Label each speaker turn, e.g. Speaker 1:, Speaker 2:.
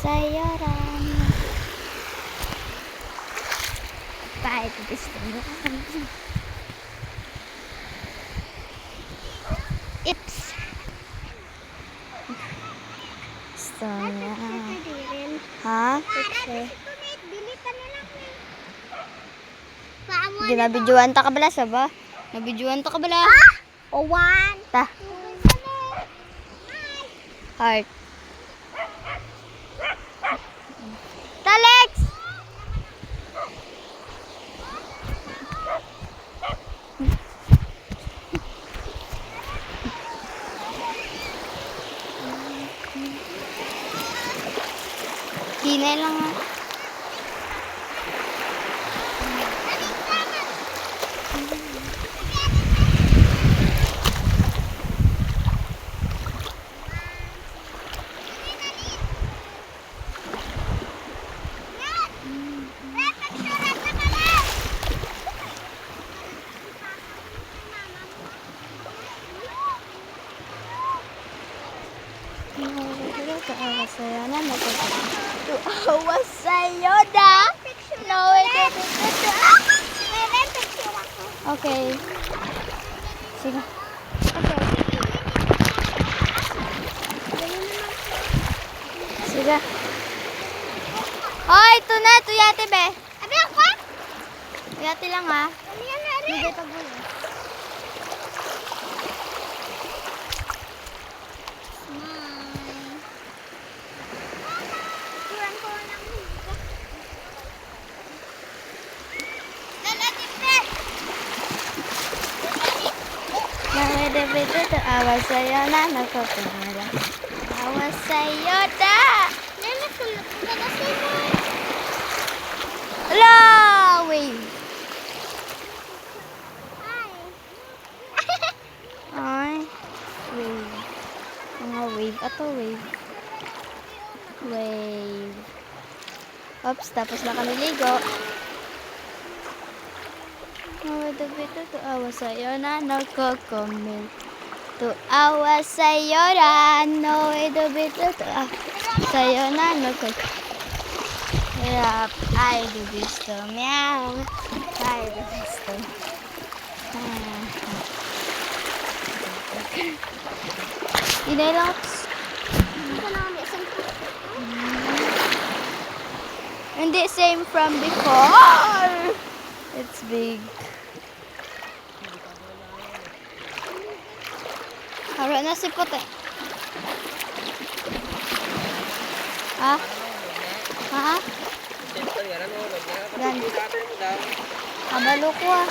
Speaker 1: Sayoran. Bye, gusto mo. Ips. Gusto niya. Ha?
Speaker 2: Bili ka na lang eh.
Speaker 1: Ginabidyoan ta ka bala sa ba? Nabidyoan ta ka bala.
Speaker 2: O one.
Speaker 1: Ta. Heart. Talex! Hinay lang nga. Tuawa sa'yo na tuawa sa'yo na. No, okay. Sige. Okay. Sige. Hoy, ito na. Tuyate, be.
Speaker 2: Abi ako?
Speaker 1: Tuyate lang, ha.
Speaker 2: Ano yan na rin?
Speaker 1: Hindi ito gulo. Nawede-wede tuawa sa'yo na nagpapinala. Tuawa sa'yo da.
Speaker 2: Nene, sulok ko na kasi mo.
Speaker 1: Ala, wave. Ay, wave. Mga wave. Ato wave. Wave. Oops, tapos na kami ligo. Nawede-wede tuawa sa'yo na nagko-comment. Tuawa sa'yo na nawede-wede tuawa sa'yo na nagko-comment. Hirap, ay do gusto. Meow. Ay do gusto. Inay-lots. Hindi same from before. It's big. Haro na si Puti. Ha? Ha? Ganda. Kabalo ko ah.